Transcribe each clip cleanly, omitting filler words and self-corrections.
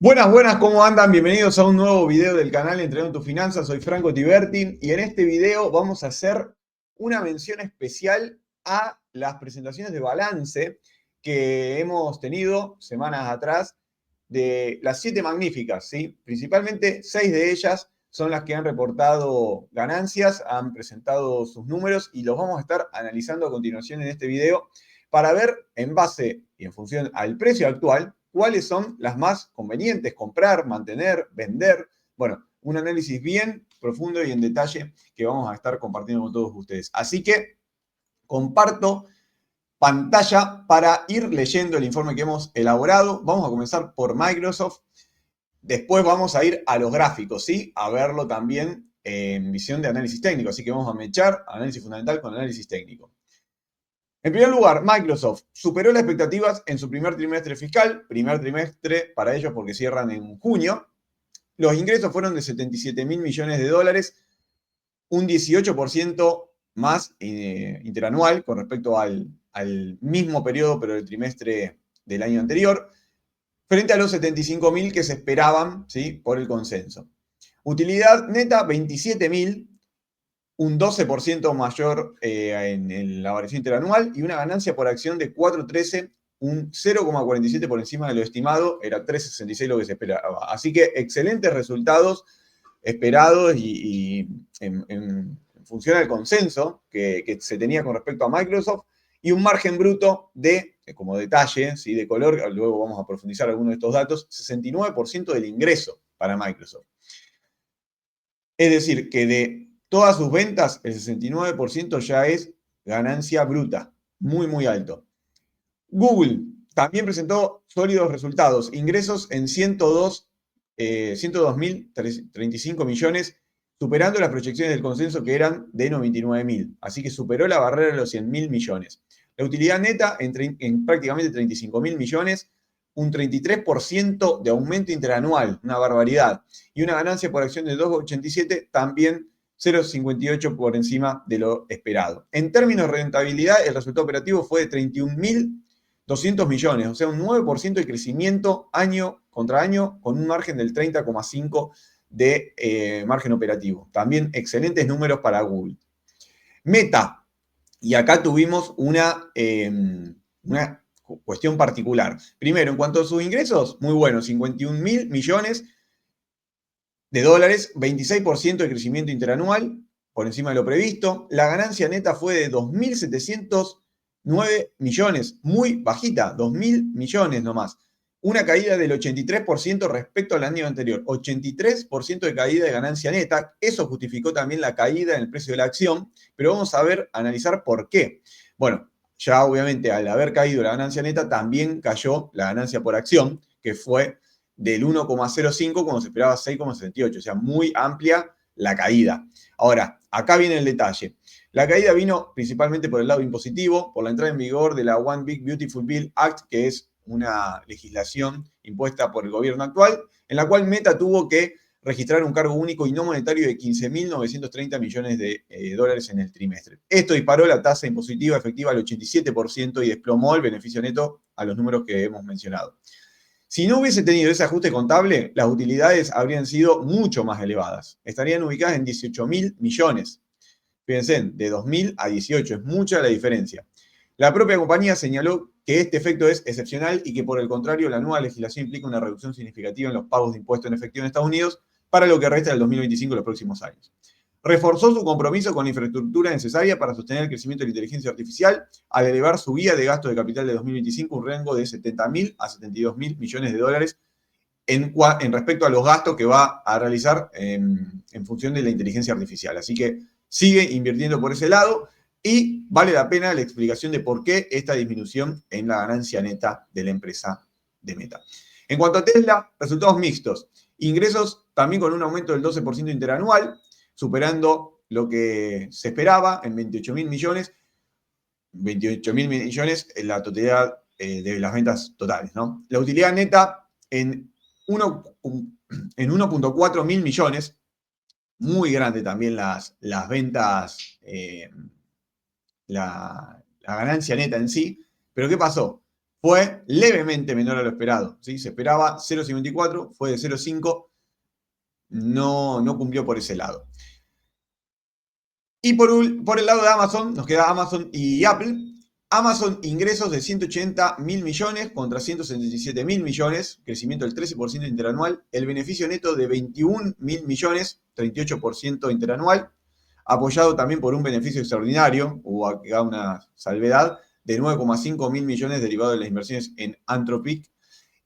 Buenas, buenas, ¿cómo andan? Bienvenidos a un nuevo video del canal Entrenando tus Finanzas. Soy Franco Tiberti y en este video vamos a hacer una mención especial a las presentaciones de balance que hemos tenido semanas atrás de las 7 magníficas, ¿sí? Principalmente 6 de ellas son las que han reportado ganancias, han presentado sus números y los vamos a estar analizando a continuación en este video para ver en base y en función al precio actual cuáles son las más convenientes, comprar, mantener, vender. Bueno, un análisis bien profundo y en detalle que vamos a estar compartiendo con todos ustedes. Así que comparto pantalla para ir leyendo el informe que hemos elaborado. Vamos a comenzar por Microsoft. Después vamos a ir a los gráficos, ¿sí? A verlo también en visión de análisis técnico. Así que vamos a mechar análisis fundamental con análisis técnico. En primer lugar, Microsoft superó las expectativas en su primer trimestre fiscal, primer trimestre para ellos porque cierran en junio. Los ingresos fueron de 77 mil millones de dólares, un 18% más interanual con respecto al mismo periodo, pero el trimestre del año anterior, frente a los 75 mil que se esperaban, ¿sí?, por el consenso. Utilidad neta, 27 mil, un 12% mayor en la variación interanual y una ganancia por acción de 4.13, un 0,47 por encima de lo estimado, era 3,66 lo que se esperaba. Así que excelentes resultados esperados y en función al consenso que se tenía con respecto a Microsoft y un margen bruto de, como detalle, ¿sí?, de color, luego vamos a profundizar algunos de estos datos, 69% del ingreso para Microsoft. Es decir, que de todas sus ventas, el 69% ya es ganancia bruta, muy, muy alto. Google también presentó sólidos resultados, ingresos en 102.035 millones, superando las proyecciones del consenso que eran de 99.000, así que superó la barrera de los 100.000 millones. La utilidad neta en prácticamente 35.000 millones, un 33% de aumento interanual, una barbaridad, y una ganancia por acción de 2,87, también 0,58 por encima de lo esperado. En términos de rentabilidad, el resultado operativo fue de 31.200 millones, o sea, un 9% de crecimiento año contra año, con un margen del 30,5% de margen operativo. También excelentes números para Google. Meta, y acá tuvimos una cuestión particular. Primero, en cuanto a sus ingresos, muy buenos, 51.000 millones de dólares, 26% de crecimiento interanual, por encima de lo previsto. La ganancia neta fue de 2.709 millones, muy bajita, 2.000 millones nomás. Una caída del 83% respecto al año anterior, 83% de caída de ganancia neta. Eso justificó también la caída en el precio de la acción, pero vamos a ver, analizar por qué. Bueno, ya obviamente al haber caído la ganancia neta, también cayó la ganancia por acción, que fue del 1,05 cuando se esperaba 6,78, o sea, muy amplia la caída. Ahora, acá viene el detalle. La caída vino principalmente por el lado impositivo, por la entrada en vigor de la One Big Beautiful Bill Act, que es una legislación impuesta por el gobierno actual, en la cual Meta tuvo que registrar un cargo único y no monetario de 15.930 millones de dólares en el trimestre. Esto disparó la tasa impositiva efectiva al 87% y desplomó el beneficio neto a los números que hemos mencionado. Si no hubiese tenido ese ajuste contable, las utilidades habrían sido mucho más elevadas. Estarían ubicadas en 18.000 millones. Fíjense, de 2.000 a 18, es mucha la diferencia. La propia compañía señaló que este efecto es excepcional y que, por el contrario, la nueva legislación implica una reducción significativa en los pagos de impuestos en efectivo en Estados Unidos para lo que resta del 2025 y los próximos años. Reforzó su compromiso con la infraestructura necesaria para sostener el crecimiento de la inteligencia artificial al elevar su guía de gasto de capital de 2025 un rango de 70.000 a 72.000 millones de dólares en respecto a los gastos que va a realizar en función de la inteligencia artificial. Así que sigue invirtiendo por ese lado y vale la pena la explicación de por qué esta disminución en la ganancia neta de la empresa de Meta. En cuanto a Tesla, resultados mixtos. Ingresos también con un aumento del 12% interanual, superando lo que se esperaba en 28.000 millones. 28.000 millones en la totalidad de las ventas totales, ¿no? La utilidad neta en 1,4 mil millones, muy grande también las ventas, la ganancia neta en sí, pero ¿qué pasó? fue levemente menor a lo esperado, ¿sí? Se esperaba 0,54, fue de 0,5, no cumplió por ese lado. Y por el lado de Amazon, nos queda Amazon y Apple. Amazon, ingresos de 180.000 millones contra 177.000 millones, crecimiento del 13% interanual. El beneficio neto de 21.000 millones, 38% interanual, apoyado también por un beneficio extraordinario, hubo acá una salvedad, de 9,5 mil millones derivado de las inversiones en Anthropic.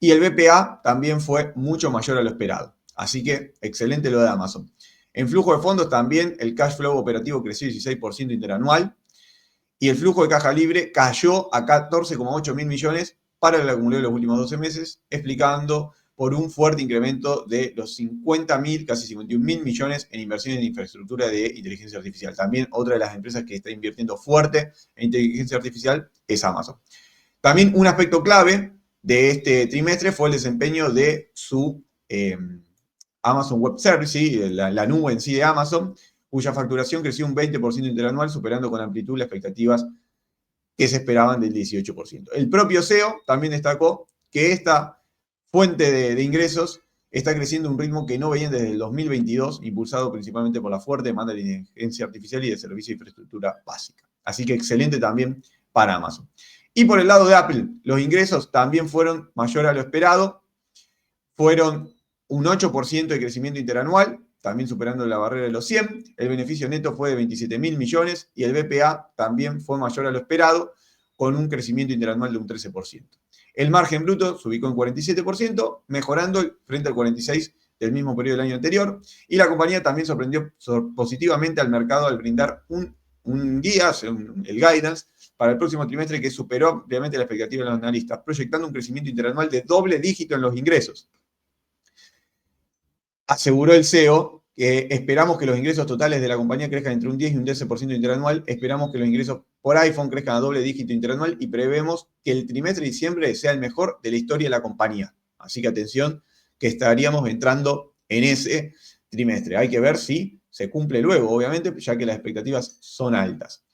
Y el BPA también fue mucho mayor a lo esperado. Así que excelente lo de Amazon. En flujo de fondos también el cash flow operativo creció 16% interanual y el flujo de caja libre cayó a 14,8 mil millones para el acumulado de los últimos 12 meses, explicando por un fuerte incremento de los 50.000, casi 51.000 millones en inversiones en infraestructura de inteligencia artificial. También otra de las empresas que está invirtiendo fuerte en inteligencia artificial es Amazon. También un aspecto clave de este trimestre fue el desempeño de su Amazon Web Service, ¿sí? la nube en sí de Amazon, cuya facturación creció un 20% interanual, superando con amplitud las expectativas que se esperaban del 18%. El propio CEO también destacó que esta fuente de ingresos está creciendo a un ritmo que no veían desde el 2022, impulsado principalmente por la fuerte demanda de inteligencia artificial y de servicios de infraestructura básica. Así que excelente también para Amazon. Y por el lado de Apple, los ingresos también fueron mayor a lo esperado, fueron un 8% de crecimiento interanual, también superando la barrera de los 100. El beneficio neto fue de 27.000 millones y el BPA también fue mayor a lo esperado, con un crecimiento interanual de un 13%. El margen bruto se ubicó en 47%, mejorando frente al 46% del mismo periodo del año anterior. Y la compañía también sorprendió positivamente al mercado al brindar un guía, el guidance, para el próximo trimestre que superó ampliamente la expectativa de los analistas, proyectando un crecimiento interanual de doble dígito en los ingresos. Aseguró el CEO que esperamos que los ingresos totales de la compañía crezcan entre un 10 y un 13% interanual, esperamos que los ingresos por iPhone crezcan a doble dígito interanual y prevemos que el trimestre de diciembre sea el mejor de la historia de la compañía. Así que atención, que estaríamos entrando en ese trimestre. Hay que ver si se cumple luego, obviamente, ya que las expectativas son altas.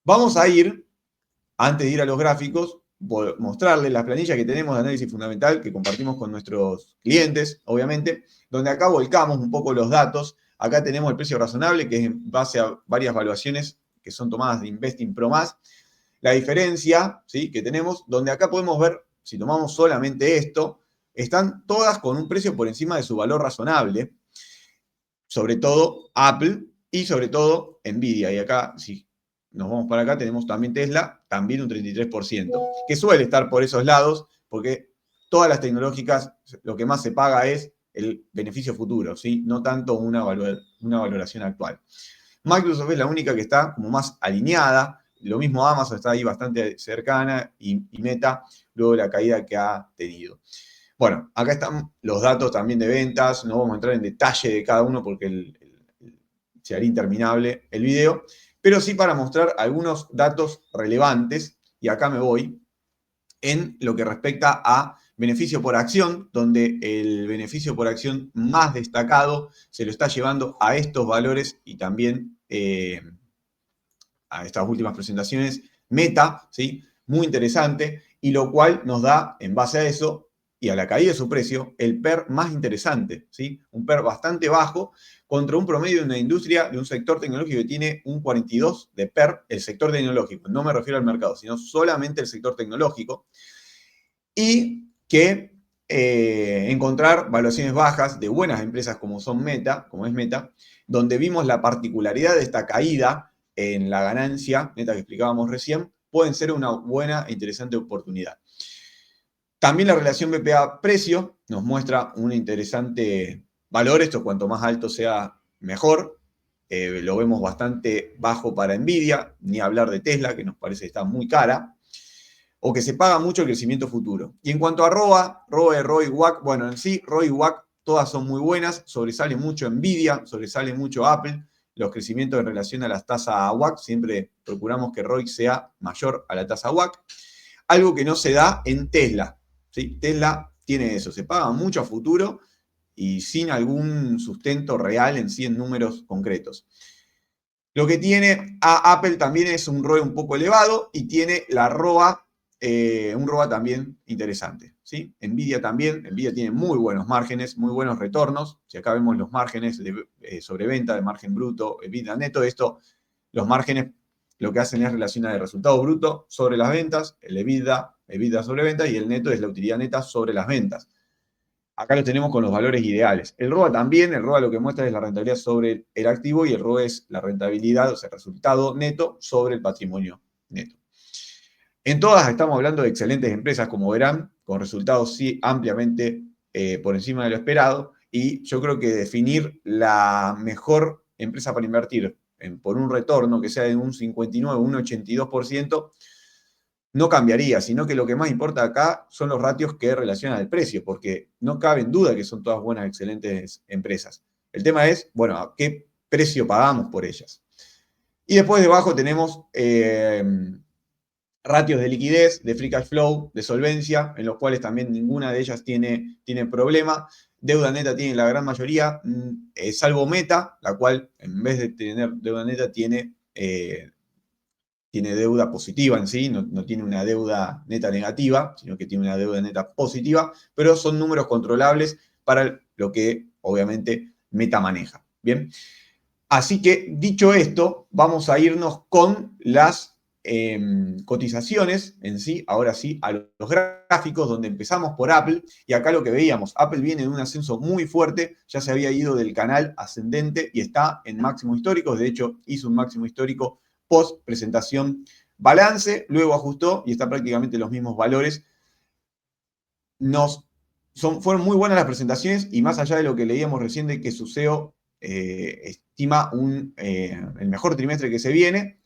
Vamos a ir, antes de ir a los gráficos, mostrarles las planillas que tenemos de análisis fundamental que compartimos con nuestros clientes, obviamente, donde acá volcamos un poco los datos. Acá tenemos el precio razonable, que es en base a varias evaluaciones que son tomadas de Investing Pro+. La diferencia, ¿sí?, que tenemos, donde acá podemos ver, si tomamos solamente esto, están todas con un precio por encima de su valor razonable, sobre todo Apple y sobre todo Nvidia. Y acá, si nos vamos para acá, tenemos también Tesla, también un 33%, que suele estar por esos lados, porque todas las tecnológicas, lo que más se paga es el beneficio futuro, ¿sí? No tanto una valoración actual. Microsoft es la única que está como más alineada, lo mismo Amazon está ahí bastante cercana y Meta, luego de la caída que ha tenido. Bueno, acá están los datos también de ventas, no vamos a entrar en detalle de cada uno porque se haría interminable el video, pero sí para mostrar algunos datos relevantes, y acá me voy, en lo que respecta a beneficio por acción, donde el beneficio por acción más destacado se lo está llevando a estos valores y también a estas últimas presentaciones, Meta, ¿sí? Muy interesante, y lo cual nos da, en base a eso, y a la caída de su precio, el PER más interesante, ¿sí? Un PER bastante bajo contra un promedio de una industria, de un sector tecnológico que tiene un 42 de PER, el sector tecnológico, no me refiero al mercado, sino solamente el sector tecnológico, y que encontrar valuaciones bajas de buenas empresas como son Meta, como es Meta, donde vimos la particularidad de esta caída en la ganancia neta que explicábamos recién, pueden ser una buena e interesante oportunidad. También la relación BPA-precio nos muestra un interesante valor. Esto cuanto más alto sea, mejor. Lo vemos bastante bajo para Nvidia, ni hablar de Tesla, que nos parece que está muy cara, o que se paga mucho el crecimiento futuro. Y en cuanto a ROE, ROI, WACC, bueno, en sí, ROI y WACC todas son muy buenas, sobresale mucho Nvidia, sobresale mucho Apple, los crecimientos en relación a las tasas WACC, siempre procuramos que ROI sea mayor a la tasa WACC, algo que no se da en Tesla. ¿Sí? Tesla tiene eso, se paga mucho a futuro y sin algún sustento real en sí en números concretos. Lo que tiene a Apple también es un ROE un poco elevado y tiene la ROA un ROA también interesante, ¿sí? Nvidia también, Nvidia tiene muy buenos márgenes, muy buenos retornos. Si acá vemos los márgenes de sobreventa, de margen bruto, EBITDA neto, los márgenes lo que hacen es relacionar el resultado bruto sobre las ventas, el EBITDA sobre ventas, y el neto es la utilidad neta sobre las ventas. Acá lo tenemos con los valores ideales. El ROA también, el ROA lo que muestra es la rentabilidad sobre el activo y el ROA es la rentabilidad, o sea, el resultado neto sobre el patrimonio neto. En todas estamos hablando de excelentes empresas, como verán, con resultados sí ampliamente por encima de lo esperado, y yo creo que definir la mejor empresa para invertir por un retorno que sea de un 59, un 82%, no cambiaría, sino que lo que más importa acá son los ratios que relacionan al precio, porque no cabe en duda que son todas buenas, excelentes empresas. El tema es, bueno, ¿a qué precio pagamos por ellas? Y después debajo tenemos ratios de liquidez, de free cash flow, de solvencia, en los cuales también ninguna de ellas tiene problema. Deuda neta tiene la gran mayoría, salvo Meta, la cual en vez de tener deuda neta tiene deuda positiva en sí, no tiene una deuda neta negativa, sino que tiene una deuda neta positiva, pero son números controlables para lo que obviamente Meta maneja. Bien, así que dicho esto, vamos a irnos con las cotizaciones en sí, ahora sí, a los gráficos, donde empezamos por Apple, y acá lo que veíamos, Apple viene de un ascenso muy fuerte, ya se había ido del canal ascendente y está en máximos históricos, de hecho hizo un máximo histórico post presentación balance, luego ajustó y está prácticamente en los mismos valores. Fueron muy buenas las presentaciones, y más allá de lo que leíamos recién de que su CEO estima el mejor trimestre que se viene,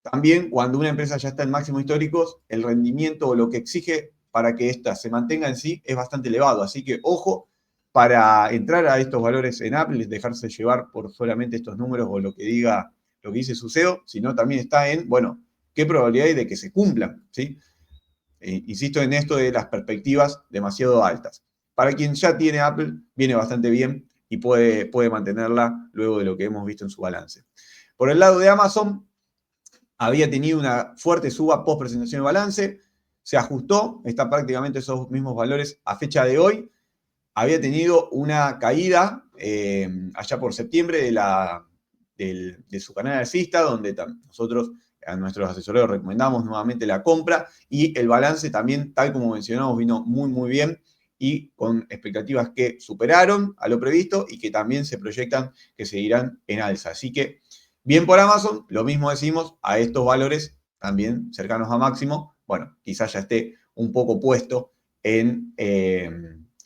también cuando una empresa ya está en máximos históricos, el rendimiento o lo que exige para que ésta se mantenga en sí es bastante elevado. Así que ojo, para entrar a estos valores en Apple, dejarse llevar por solamente estos números o lo que dice su CEO, sino también está en, bueno, qué probabilidad hay de que se cumplan, ¿sí? Insisto en esto de las perspectivas demasiado altas. Para quien ya tiene Apple, viene bastante bien y puede mantenerla luego de lo que hemos visto en su balance. Por el lado de Amazon, había tenido una fuerte suba post presentación de balance, se ajustó, está prácticamente esos mismos valores a fecha de hoy. Había tenido una caída allá por septiembre de su canal alcista, donde nosotros a nuestros asesores recomendamos nuevamente la compra, y el balance también, tal como mencionamos, vino muy, muy bien y con expectativas que superaron a lo previsto y que también se proyectan que seguirán en alza. Así que bien por Amazon, lo mismo decimos a estos valores también cercanos a máximo. Bueno, quizás ya esté un poco puesto en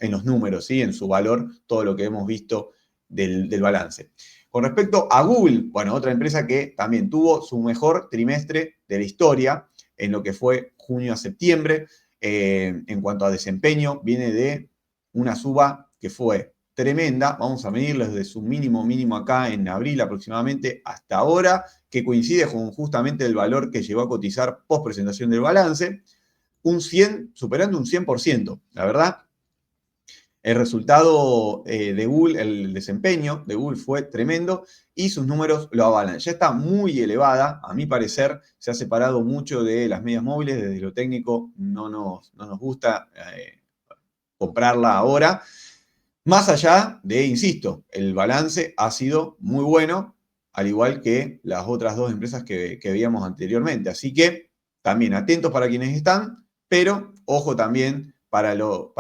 los números, ¿sí? En su valor, todo lo que hemos visto del balance. Con respecto a Google, bueno, otra empresa que también tuvo su mejor trimestre de la historia en lo que fue junio a septiembre. En cuanto a desempeño, viene de una suba que fue tremenda. Vamos a medirlo desde su mínimo acá en abril aproximadamente hasta ahora, que coincide con justamente el valor que llegó a cotizar post presentación del balance, superando un 100%. La verdad, el resultado de Google, el desempeño de Google fue tremendo y sus números lo avalan. Ya está muy elevada, a mi parecer, se ha separado mucho de las medias móviles, desde lo técnico no nos gusta comprarla ahora. Más allá de, insisto, el balance ha sido muy bueno, al igual que las otras dos empresas que veíamos anteriormente. Así que también atentos para quienes están, pero ojo también para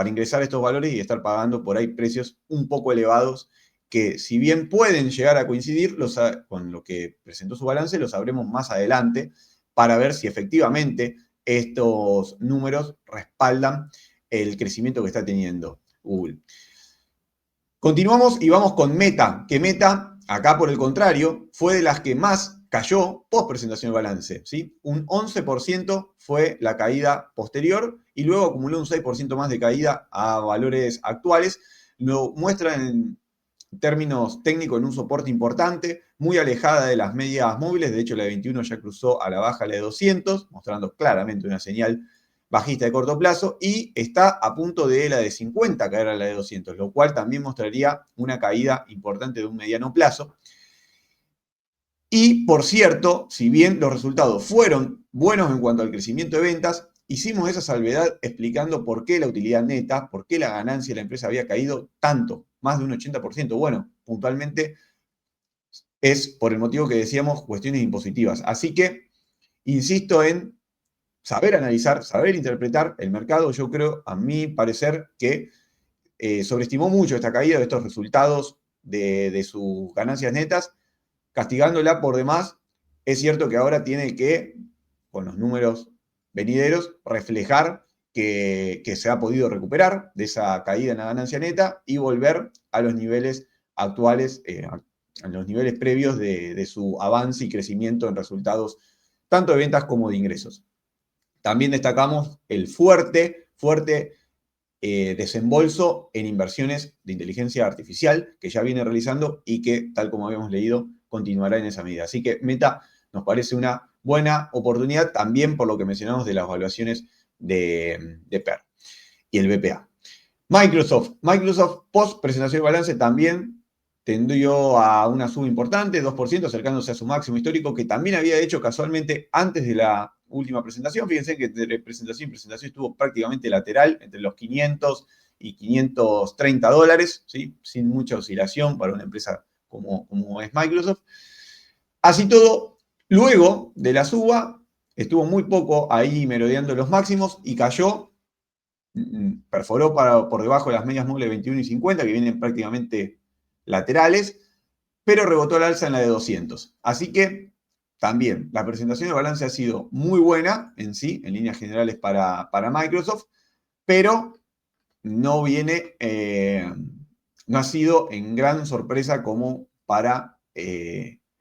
ingresar a estos valores y estar pagando por ahí precios un poco elevados, que si bien pueden llegar a coincidir con lo que presentó su balance, lo sabremos más adelante para ver si efectivamente estos números respaldan el crecimiento que está teniendo Google. Continuamos y vamos con Meta, que Meta, acá por el contrario, fue de las que más cayó post presentación del balance, ¿sí? Un 11% fue la caída posterior y luego acumuló un 6% más de caída a valores actuales. Lo muestra en términos técnicos en un soporte importante, muy alejada de las medias móviles. De hecho, la de 21 ya cruzó a la baja la de 200, mostrando claramente una señal bajista de corto plazo, y está a punto de la de 50 caer a la de 200, lo cual también mostraría una caída importante de un mediano plazo. Y, por cierto, si bien los resultados fueron buenos en cuanto al crecimiento de ventas, hicimos esa salvedad explicando por qué la utilidad neta, por qué la ganancia de la empresa había caído tanto, más de un 80%. Bueno, puntualmente es por el motivo que decíamos cuestiones impositivas. Así que insisto en saber analizar, saber interpretar el mercado. Yo creo, a mi parecer, que sobreestimó mucho esta caída de estos resultados de sus ganancias netas, castigándola por demás. Es cierto que ahora tiene que, con los números venideros, reflejar que se ha podido recuperar de esa caída en la ganancia neta y volver a los niveles actuales, a los niveles previos de su avance y crecimiento en resultados tanto de ventas como de ingresos. También destacamos el fuerte desembolso en inversiones de inteligencia artificial que ya viene realizando y que, tal como habíamos leído, continuará en esa medida. Así que Meta nos parece una buena oportunidad también por lo que mencionamos de las evaluaciones de PER y el BPA. Microsoft post presentación de balance también tendió a una suba importante, 2%, acercándose a su máximo histórico, que también había hecho casualmente antes de la última presentación. Fíjense que entre presentación y presentación estuvo prácticamente lateral, entre los 500 y 530 dólares, ¿sí? Sin mucha oscilación para una empresa como es Microsoft. Así todo, luego de la suba, estuvo muy poco ahí merodeando los máximos y cayó, perforó por debajo de las medias móviles 21 y 50, que vienen prácticamente laterales, pero rebotó al alza en la de 200. Así que también la presentación de balance ha sido muy buena en sí, en líneas generales para Microsoft, pero no viene, no ha sido en gran sorpresa como para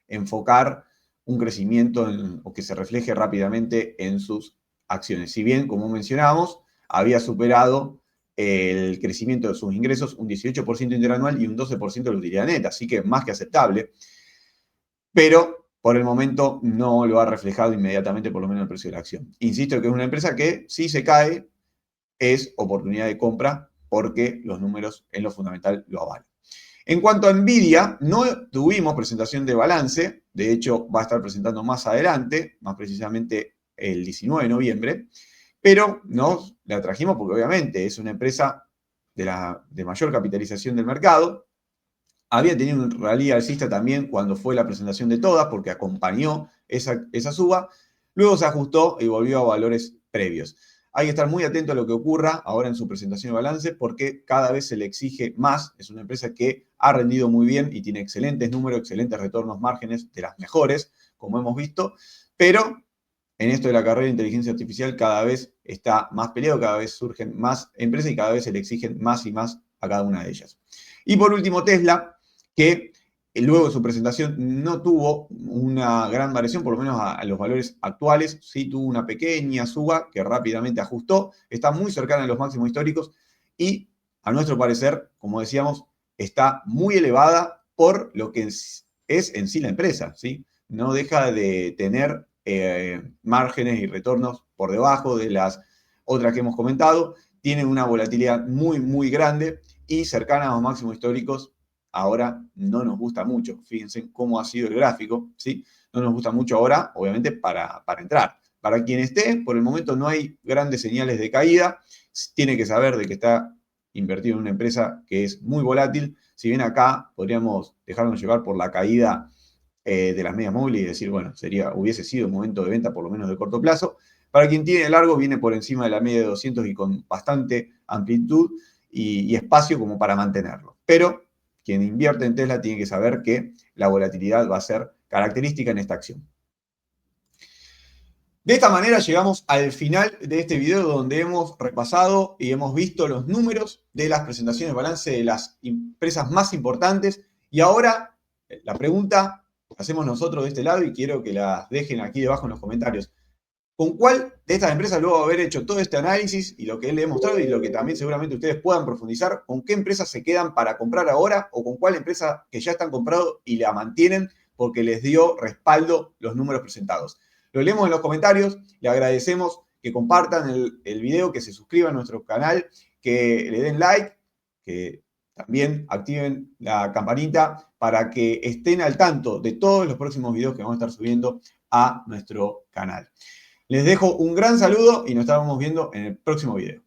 enfocar un crecimiento o que se refleje rápidamente en sus acciones. Si bien, como mencionábamos, había superado el crecimiento de sus ingresos un 18% interanual y un 12% de la utilidad neta, así que más que aceptable, pero por el momento no lo ha reflejado inmediatamente, por lo menos el precio de la acción. Insisto que es una empresa que si se cae es oportunidad de compra porque los números en lo fundamental lo avalan. En cuanto a Nvidia, no tuvimos presentación de balance, de hecho va a estar presentando más adelante, más precisamente el 19 de noviembre, pero nos la trajimos porque obviamente es una empresa de mayor capitalización del mercado. Había tenido un rally alcista también cuando fue la presentación de todas, porque acompañó esa suba. Luego se ajustó y volvió a valores previos. Hay que estar muy atento a lo que ocurra ahora en su presentación de balance, porque cada vez se le exige más. Es una empresa que ha rendido muy bien y tiene excelentes números, excelentes retornos, márgenes, de las mejores, como hemos visto, pero en esto de la carrera de inteligencia artificial cada vez está más peleado, cada vez surgen más empresas y cada vez se le exigen más y más a cada una de ellas. Y por último, Tesla, que luego de su presentación no tuvo una gran variación, por lo menos a los valores actuales, sí tuvo una pequeña suba que rápidamente ajustó, está muy cercana a los máximos históricos y a nuestro parecer, como decíamos, está muy elevada por lo que es en sí la empresa, ¿sí? No deja de tener márgenes y retornos por debajo de las otras que hemos comentado, tiene una volatilidad muy, muy grande y cercana a los máximos históricos. Ahora no nos gusta mucho. Fíjense cómo ha sido el gráfico, ¿sí? No nos gusta mucho ahora, obviamente, para entrar. Para quien esté, por el momento no hay grandes señales de caída. Tiene que saber de que está invertido en una empresa que es muy volátil. Si bien acá podríamos dejarnos llevar por la caída de las medias móviles y decir, bueno, hubiese sido un momento de venta por lo menos de corto plazo. Para quien tiene largo, viene por encima de la media de 200 y con bastante amplitud y espacio como para mantenerlo. Pero quien invierte en Tesla tiene que saber que la volatilidad va a ser característica en esta acción. De esta manera llegamos al final de este video donde hemos repasado y hemos visto los números de las presentaciones de balance de las empresas más importantes. Y ahora la pregunta hacemos nosotros de este lado y quiero que las dejen aquí debajo en los comentarios. ¿Con cuál de estas empresas, luego de haber hecho todo este análisis y lo que les he mostrado y lo que también seguramente ustedes puedan profundizar, con qué empresas se quedan para comprar ahora o con cuál empresa que ya están comprados y la mantienen porque les dio respaldo los números presentados? Lo leemos en los comentarios, le agradecemos que compartan el video, que se suscriban a nuestro canal, que le den like, que también activen la campanita para que estén al tanto de todos los próximos videos que vamos a estar subiendo a nuestro canal. Les dejo un gran saludo y nos estamos viendo en el próximo video.